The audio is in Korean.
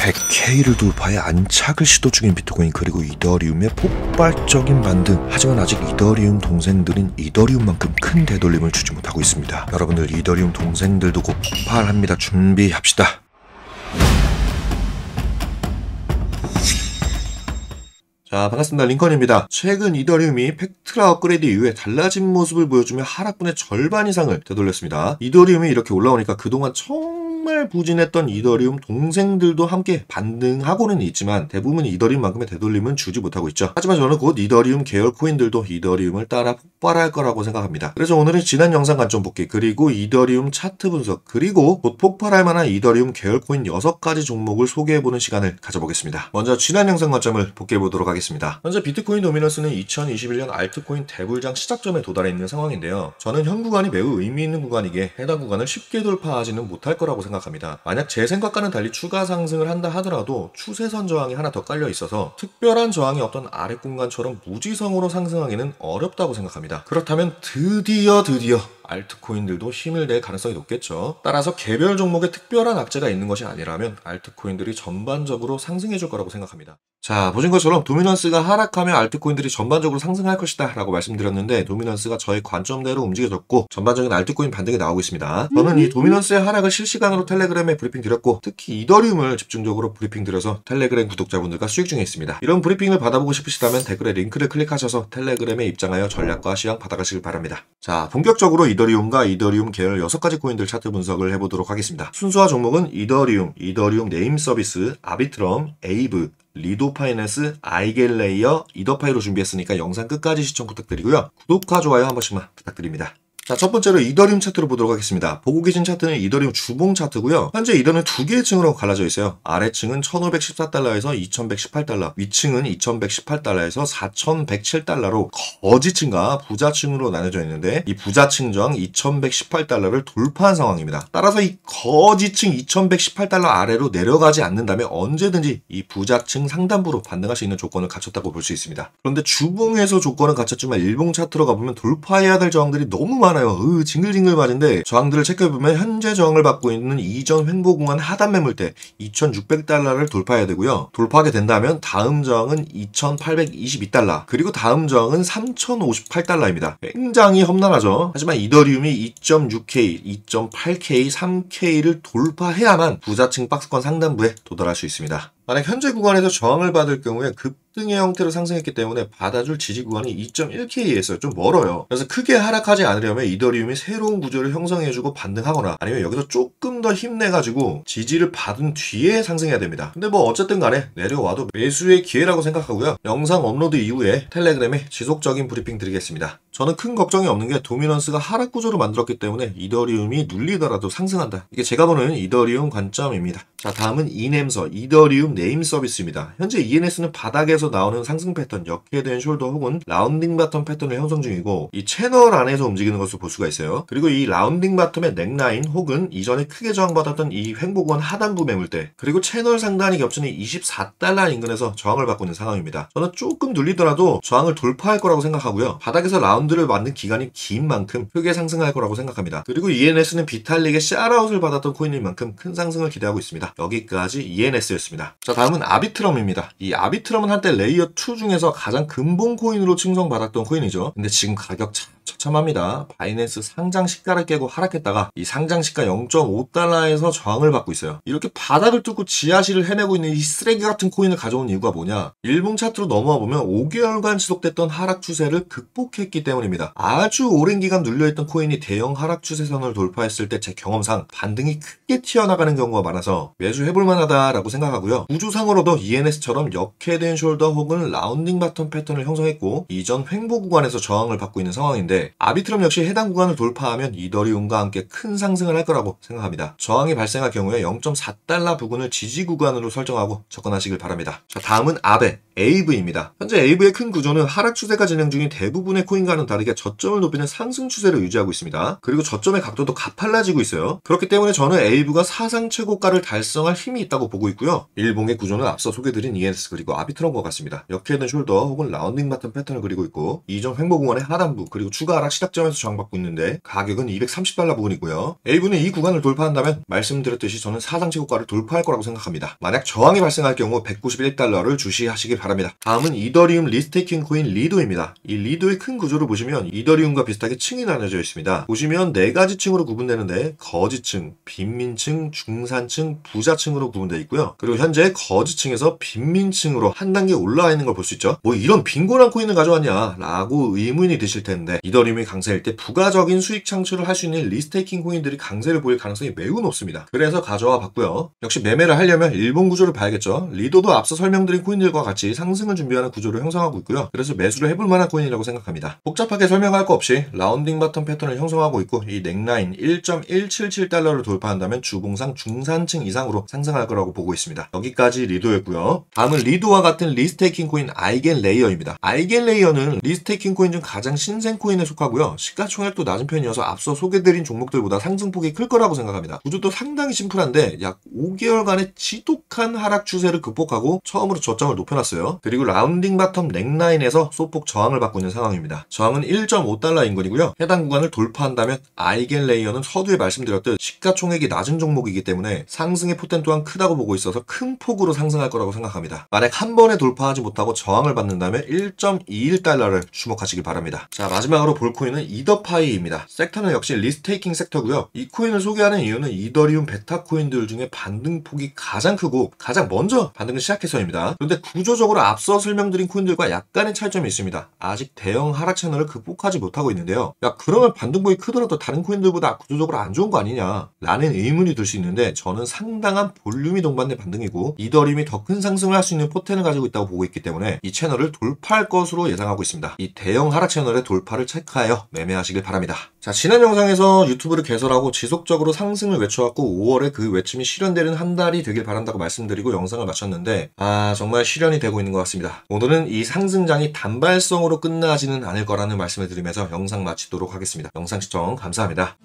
100K를 돌파해 안착을 시도 중인 비트코인, 그리고 이더리움의 폭발적인 반등. 하지만 아직 이더리움 동생들인 이더리움만큼 큰 되돌림을 주지 못하고 있습니다. 여러분들, 이더리움 동생들도 곧 폭발합니다. 준비합시다. 자, 반갑습니다. 링컨입니다. 최근 이더리움이 팩트라 업그레이드 이후에 달라진 모습을 보여주며 하락분의 절반 이상을 되돌렸습니다. 이더리움이 이렇게 올라오니까 그동안 정말 부진했던 이더리움 동생들도 함께 반등하고는 있지만 대부분 이더리움만큼의 되돌림은 주지 못하고 있죠. 하지만 저는 곧 이더리움 계열 코인들도 이더리움을 따라 폭발할 거라고 생각합니다. 그래서 오늘은 지난 영상 관점 복귀, 그리고 이더리움 차트 분석, 그리고 곧 폭발할 만한 이더리움 계열 코인 6가지 종목을 소개해보는 시간을 가져보겠습니다. 먼저 지난 영상 관점을 복귀해보도록 하겠습니다. 현재 비트코인 도미넌스는 2021년 알트코인 대불장 시작점에 도달해 있는 상황인데요. 저는 현 구간이 매우 의미 있는 구간이기에 해당 구간을 쉽게 돌파하지는 못할 거라고 생각합니다. 만약 제 생각과는 달리 추가 상승을 한다 하더라도 추세선 저항이 하나 더 깔려 있어서 특별한 저항이 없던 아래 공간처럼 무지성으로 상승하기는 어렵다고 생각합니다. 그렇다면 드디어 알트코인들도 힘을 낼 가능성이 높겠죠. 따라서 개별 종목에 특별한 악재가 있는 것이 아니라면 알트코인들이 전반적으로 상승해줄 거라고 생각합니다. 자, 보신 것처럼 도미넌스가 하락하며 알트코인들이 전반적으로 상승할 것이다 라고 말씀드렸는데, 도미넌스가 저의 관점대로 움직여졌고 전반적인 알트코인 반등이 나오고 있습니다. 저는 이 도미넌스의 하락을 실시간으로 텔레그램에 브리핑 드렸고, 특히 이더리움을 집중적으로 브리핑 드려서 텔레그램 구독자분들과 수익 중에 있습니다. 이런 브리핑을 받아보고 싶으시다면 댓글에 링크를 클릭하셔서 텔레그램에 입장하여 전략과 시황 받아가시길 바랍니다. 자, 본격적으로 이더리움과 이더리움 계열 6가지 코인들 차트 분석을 해보도록 하겠습니다. 순수화 종목은 이더리움, 이더리움 네임 서비스, 아비트럼, 에이브, 리도 파이낸스, 아이겔레이어, 이더파이로 준비했으니까 영상 끝까지 시청 부탁드리고요. 구독과 좋아요 한 번씩만 부탁드립니다. 자, 첫 번째로 이더리움 차트로 보도록 하겠습니다. 보고 계신 차트는 이더리움 주봉 차트고요. 현재 이더는 두 개의 층으로 갈라져 있어요. 아래층은 1514달러에서 2118달러, 위층은 2118달러에서 4107달러로 거지층과 부자층으로 나눠져 있는데, 이 부자층 저항 2118달러를 돌파한 상황입니다. 따라서 이 거지층 2118달러 아래로 내려가지 않는다면 언제든지 이 부자층 상단부로 반등할 수 있는 조건을 갖췄다고 볼 수 있습니다. 그런데 주봉에서 조건은 갖췄지만 일봉 차트로 가보면 돌파해야 될 저항들이 너무 많아요. 징글징글 맞은데, 저항들을 체크해보면 현재 저항을 받고 있는 이전 횡보공간 하단 매물대 2600달러를 돌파해야 되고요. 돌파하게 된다면 다음 저항은 2822달러, 그리고 다음 저항은 3058달러입니다. 굉장히 험난하죠. 하지만 이더리움이 2.6K, 2.8K, 3K를 돌파해야만 부자층 박스권 상단부에 도달할 수 있습니다. 만약 현재 구간에서 저항을 받을 경우에 급등의 형태로 상승했기 때문에 받아줄 지지 구간이 2.1K에서 좀 멀어요. 그래서 크게 하락하지 않으려면 이더리움이 새로운 구조를 형성해주고 반등하거나, 아니면 여기서 조금 더 힘내가지고 지지를 받은 뒤에 상승해야 됩니다. 근데 뭐 어쨌든 간에 내려와도 매수의 기회라고 생각하고요. 영상 업로드 이후에 텔레그램에 지속적인 브리핑 드리겠습니다. 저는 큰 걱정이 없는 게 도미넌스가 하락 구조로 만들었기 때문에 이더리움이 눌리더라도 상승한다. 이게 제가 보는 이더리움 관점입니다. 자, 다음은 이넴서, 이더리움 네임 서비스입니다. 현재 ENS는 바닥에서 나오는 상승 패턴, 역회된 숄더 혹은 라운딩 바텀 패턴을 형성 중이고, 이 채널 안에서 움직이는 것을 볼 수가 있어요. 그리고 이 라운딩 바텀의 넥라인 혹은 이전에 크게 저항받았던 이 횡보권 하단부 매물대, 그리고 채널 상단이 겹치는 24달러 인근에서 저항을 받고 있는 상황입니다. 저는 조금 눌리더라도 저항을 돌파할 거라고 생각하고요. 바닥에서 라운드를 맞는 기간이 긴 만큼 크게 상승할 거라고 생각합니다. 그리고 ENS는 비탈릭의 샤라웃을 받았던 코인인 만큼 큰 상승을 기대하고 있습니다. 여기까지 ENS였습니다. 자, 다음은 아비트럼입니다. 이 아비트럼은 한때 레이어 2 중에서 가장 근본 코인으로 칭송받았던 코인이죠. 근데 지금 가격 처참합니다. 바이낸스 상장 시가를 깨고 하락했다가 이 상장 시가 0.5달러에서 저항을 받고 있어요. 이렇게 바닥을 뚫고 지하실을 헤매고 있는 이 쓰레기 같은 코인을 가져온 이유가 뭐냐? 일봉 차트로 넘어와 보면 5개월간 지속됐던 하락 추세를 극복했기 때문입니다. 아주 오랜 기간 눌려있던 코인이 대형 하락 추세선을 돌파했을 때 제 경험상 반등이 크게 튀어나가는 경우가 많아서 매수해볼 만하다라고 생각하고요. 구조상으로도 ENS처럼 역회된 숄더 혹은 라운딩 바텀 패턴을 형성했고, 이전 횡보 구간에서 저항을 받고 있는 상황인데, 아비트럼 역시 해당 구간을 돌파하면 이더리움과 함께 큰 상승을 할 거라고 생각합니다. 저항이 발생할 경우에 0.4달러 부근을 지지 구간으로 설정하고 접근하시길 바랍니다. 자, 다음은 아베, 에이브입니다. 현재 에이브의 큰 구조는 하락 추세가 진행 중인 대부분의 코인과는 다르게 저점을 높이는 상승 추세를 유지하고 있습니다. 그리고 저점의 각도도 가팔라지고 있어요. 그렇기 때문에 저는 에이브가 사상 최고가를 달성할 힘이 있다고 보고 있고요. 일봉의 구조는 앞서 소개드린 ENS 그리고 아비트럼과 같습니다. 역회된 숄더 혹은 라운딩 바텀 패턴을 그리고 있고, 이전 횡보 구간의 하단부 그리고 추가 하락 시작점에서 저항받고 있는데 가격은 230달러 부근이고요. A분은 이 구간을 돌파한다면 말씀드렸듯이 저는 사상치 고가를 돌파할 거라고 생각합니다. 만약 저항이 발생할 경우 191달러를 주시하시길 바랍니다. 다음은 이더리움 리스테이킹 코인 리도입니다. 이 리도의 큰 구조를 보시면 이더리움과 비슷하게 층이 나눠져 있습니다. 보시면 4가지 층으로 구분되는데 거지층, 빈민층, 중산층, 부자층으로 구분되어 있고요. 그리고 현재 거지층에서 빈민층으로 한 단계 올라와 있는 걸 볼 수 있죠. 뭐 이런 빈곤한 코인을 가져왔냐 라고 의문이 드실 텐데 이더리움이 강세일 때 부가적인 수익 창출을 할 수 있는 리스테이킹 코인들이 강세를 보일 가능성이 매우 높습니다. 그래서 가져와 봤고요. 역시 매매를 하려면 일본 구조를 봐야겠죠. 리도도 앞서 설명드린 코인들과 같이 상승을 준비하는 구조를 형성하고 있고요. 그래서 매수를 해볼 만한 코인이라고 생각합니다. 복잡하게 설명할 거 없이 라운딩 바텀 패턴을 형성하고 있고 이 넥라인 1.177달러를 돌파한다면 주봉상 중산층 이상으로 상승할 거라고 보고 있습니다. 여기까지 리도였고요. 다음은 리도와 같은 리스테이킹 코인 아이겐레이어입니다. 아이겐레이어는 리스테이킹 코인 중 가장 신생 코인에 속하고요. 시가총액도 낮은 편이어서 앞서 소개드린 종목들보다 상승폭이 클 거라고 생각합니다. 구조도 상당히 심플한데 약 5개월간의 지독한 하락 추세를 극복하고 처음으로 저점을 높여놨어요. 그리고 라운딩 바텀 넥라인에서 소폭 저항을 받고 있는 상황입니다. 저항은 1.5달러 인근이고요. 해당 구간을 돌파한다면 아이겐레이어는 서두에 말씀드렸듯 시가총액이 낮은 종목이기 때문에 상승의 포텐 또한 크다고 보고 있어서 큰 폭으로 상승할 거라고 생각합니다. 만약 한 번에 돌파하지 못하고 저항을 받는다면 1.21달러를 주목하시길 바랍니다. 자, 마지막으로 볼 코인은 이더파이입니다. 섹터는 역시 리스테이킹 섹터고요. 이 코인을 소개하는 이유는 이더리움 베타 코인들 중에 반등폭이 가장 크고 가장 먼저 반등을 시작해서입니다. 그런데 구조적으로 앞서 설명드린 코인들과 약간의 차이점이 있습니다. 아직 대형 하락 채널을 극복하지 못하고 있는데요. 야, 그러면 반등폭이 크더라도 다른 코인들보다 구조적으로 안 좋은 거 아니냐 라는 의문이 들 수 있는데 저는 상당한 볼륨이 동반된 반등이고 이더리움이 더 큰 상승을 할 수 있는 포텐을 가지고 있다고 보고 있기 때문에 이 채널을 돌파할 것으로 예상하고 있습니다. 이 대형 하락 채널의 돌파를 체크하여 매매하시길 바랍니다. 자, 지난 영상에서 유튜브를 개설하고 지속적으로 상승을 외쳐왔고 5월에 그 외침이 실현되는 한 달이 되길 바란다고 말씀드리고 영상을 마쳤는데 정말 실현이 되고 있는 것 같습니다. 오늘은 이 상승장이 단발성으로 끝나지는 않을 거라는 말씀을 드리면서 영상 마치도록 하겠습니다. 영상 시청 감사합니다.